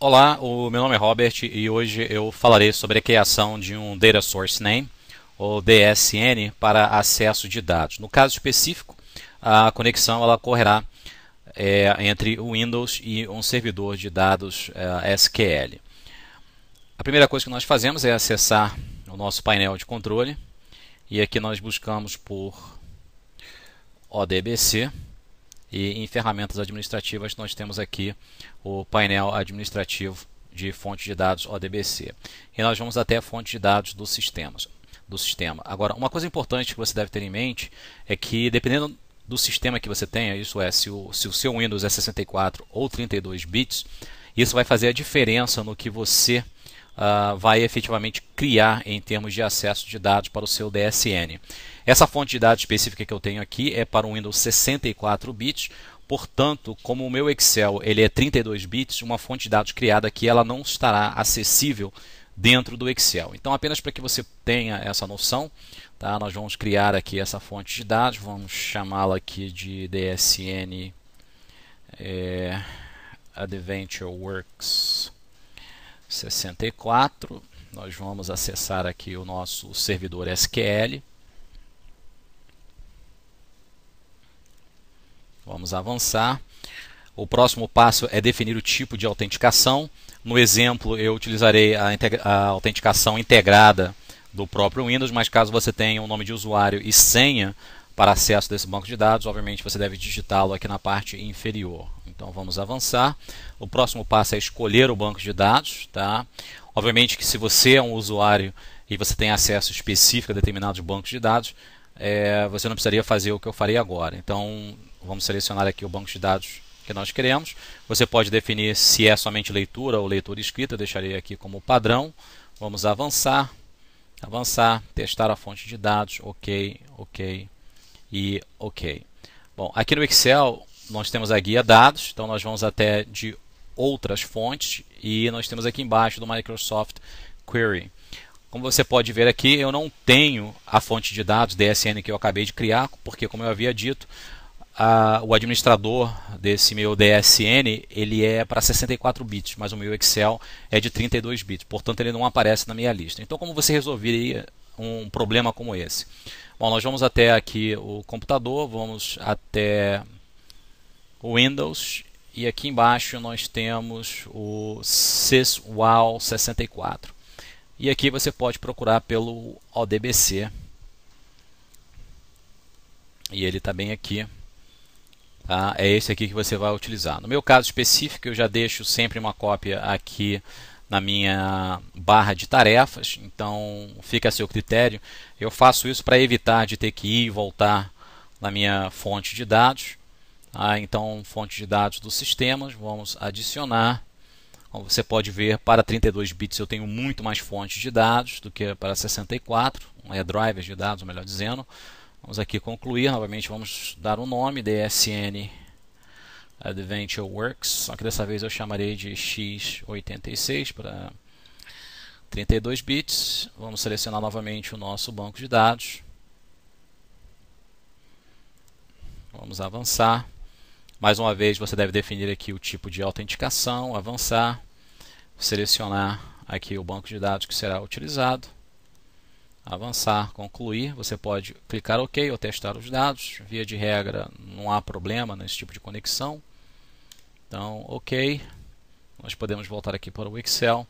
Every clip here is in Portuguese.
Olá, o meu nome é Robert e hoje eu falarei sobre a criação de um Data Source Name, ou DSN, para acesso de dados. No caso específico, a conexão ela ocorrerá entre o Windows e um servidor de dados SQL. A primeira coisa que nós fazemos é acessar o nosso painel de controle e aqui nós buscamos por ODBC. E em ferramentas administrativas nós temos aqui o painel administrativo de fonte de dados ODBC. E nós vamos até a fonte de dados do sistema. Agora, uma coisa importante que você deve ter em mente é que dependendo do sistema que você tenha, isso é, se o seu Windows é 64 ou 32 bits, isso vai fazer a diferença no que você vai efetivamente criar em termos de acesso de dados para o seu DSN. Essa fonte de dados específica que eu tenho aqui é para o Windows 64 bits, portanto, como o meu Excel ele é 32 bits, uma fonte de dados criada aqui ela não estará acessível dentro do Excel. Então, apenas para que você tenha essa noção, tá, nós vamos criar aqui essa fonte de dados, vamos chamá-la aqui de DSN AdventureWorks 64. Nós vamos acessar aqui o nosso servidor SQL. Vamos avançar. O próximo passo é definir o tipo de autenticação. No exemplo, eu utilizarei a autenticação integrada do próprio Windows, mas caso você tenha um nome de usuário e senha para acesso desse banco de dados, obviamente você deve digitá-lo aqui na parte inferior. Então vamos avançar. O próximo passo é escolher o banco de dados. Tá? Obviamente que se você é um usuário e você tem acesso específico a determinados bancos de dados, você não precisaria fazer o que eu farei agora. Então vamos selecionar aqui o banco de dados que nós queremos. Você pode definir se é somente leitura ou leitura escrita. Eu deixarei aqui como padrão. Vamos avançar. Avançar, testar a fonte de dados. Ok, ok e ok. Bom, aqui no Excel nós temos a guia dados, então nós vamos até de outras fontes e nós temos aqui embaixo do Microsoft Query. Como você pode ver aqui, eu não tenho a fonte de dados DSN que eu acabei de criar, porque como eu havia dito, o administrador desse meu DSN ele é para 64 bits, mas o meu Excel é de 32 bits, portanto ele não aparece na minha lista. Então como você resolveria um problema como esse? Bom, nós vamos até aqui o computador, vamos até o Windows e aqui embaixo nós temos o syswall 64. E aqui você pode procurar pelo ODBC. E ele está bem aqui. Tá? É esse aqui que você vai utilizar. No meu caso específico, eu já deixo sempre uma cópia aqui na minha barra de tarefas, então fica a seu critério. Eu faço isso para evitar de ter que ir e voltar na minha fonte de dados. Então, fonte de dados dos sistemas, vamos adicionar. Como você pode ver, para 32 bits eu tenho muito mais fontes de dados do que para 64, drivers de dados, melhor dizendo. Vamos aqui concluir, novamente vamos dar um nome, DSN AdventureWorks, só que dessa vez eu chamarei de x86 para 32 bits. Vamos selecionar novamente o nosso banco de dados. Vamos avançar. Mais uma vez você deve definir aqui o tipo de autenticação, avançar, selecionar aqui o banco de dados que será utilizado. Avançar, concluir, você pode clicar OK ou testar os dados. Via de regra, não há problema nesse tipo de conexão. Então, OK. Nós podemos voltar aqui para o Excel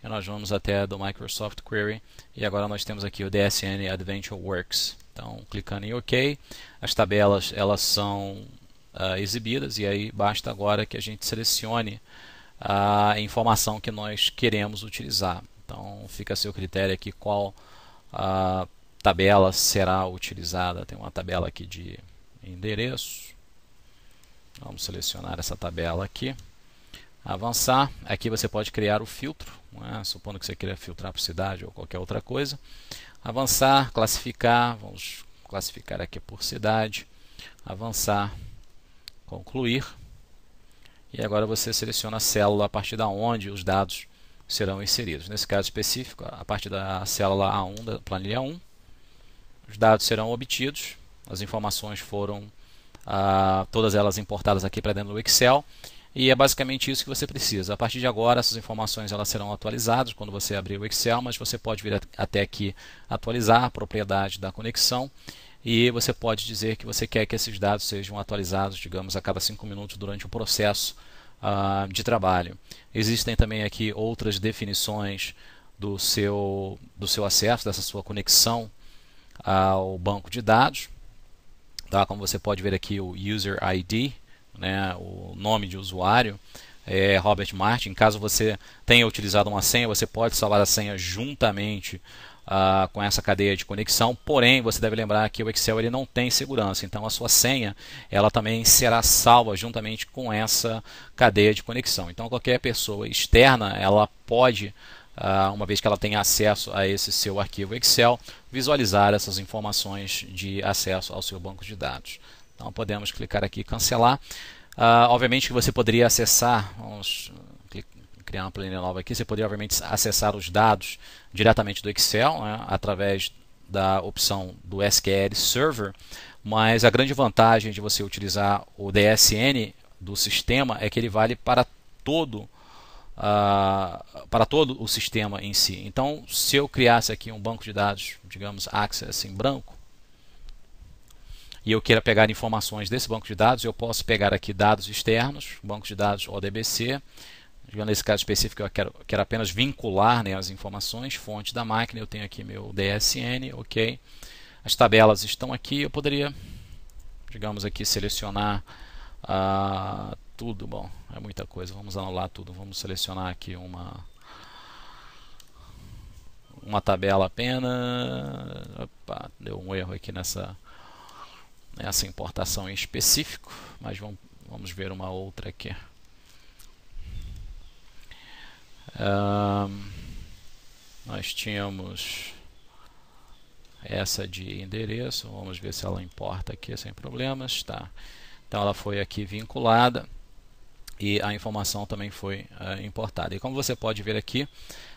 e nós vamos até do Microsoft Query. E agora nós temos aqui o DSN AdventureWorks. Então, clicando em OK, as tabelas elas são exibidas e aí basta agora que a gente selecione a informação que nós queremos utilizar. Então, fica a seu critério aqui qual a tabela será utilizada. Tem uma tabela aqui de endereço. Vamos selecionar essa tabela aqui. Avançar. Aqui você pode criar o filtro, supondo que você queira filtrar por cidade ou qualquer outra coisa. Avançar, classificar. Vamos classificar aqui por cidade. Avançar, concluir. E agora você seleciona a célula a partir da onde os dados serão inseridos. Nesse caso específico, a partir da célula A1 da planilha 1, os dados serão obtidos, as informações foram todas elas importadas aqui para dentro do Excel, E é basicamente isso que você precisa. A partir de agora, essas informações elas serão atualizadas quando você abrir o Excel, mas você pode vir até aqui atualizar a propriedade da conexão e você pode dizer que você quer que esses dados sejam atualizados, digamos, a cada 5 minutos durante o processo de trabalho. Existem também aqui outras definições do seu acesso, dessa sua conexão ao banco de dados. Tá? Como você pode ver aqui, o User ID, né, o nome de usuário é Robert Martin. Caso você tenha utilizado uma senha, você pode salvar a senha juntamente com essa cadeia de conexão. Porém, você deve lembrar que o Excel ele não tem segurança, então a sua senha ela também será salva juntamente com essa cadeia de conexão. Então qualquer pessoa externa ela pode, uma vez que ela tem acesso a esse seu arquivo Excel, visualizar essas informações de acesso ao seu banco de dados. Então podemos clicar aqui em cancelar. Obviamente que você poderia acessar, vamos criar uma planilha nova aqui, você poderia obviamente acessar os dados diretamente do Excel, né, através da opção do SQL Server, mas a grande vantagem de você utilizar o DSN do sistema é que ele vale para todo o sistema em si. Então, se eu criasse aqui um banco de dados, digamos, Access em branco, e eu queira pegar informações desse banco de dados, eu posso pegar aqui dados externos, banco de dados ODBC. Nesse caso específico, eu quero apenas vincular, né, as informações, fonte da máquina, eu tenho aqui meu DSN, ok. As tabelas estão aqui, eu poderia, digamos aqui, selecionar tudo. Bom, é muita coisa, vamos anular tudo, vamos selecionar aqui uma tabela apenas. Opa, deu um erro aqui nessa importação em específico, mas vamos ver uma outra aqui. Nós tínhamos essa de endereço, vamos ver se ela importa aqui sem problemas. Tá. Então ela foi aqui vinculada e a informação também foi importada. E como você pode ver aqui,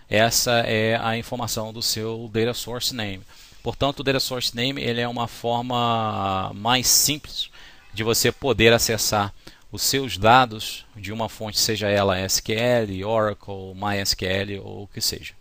essa é a informação do seu Data Source Name. Portanto, o Data Source Name ele é uma forma mais simples de você poder acessar os seus dados de uma fonte, seja ela SQL, Oracle, MySQL ou o que seja.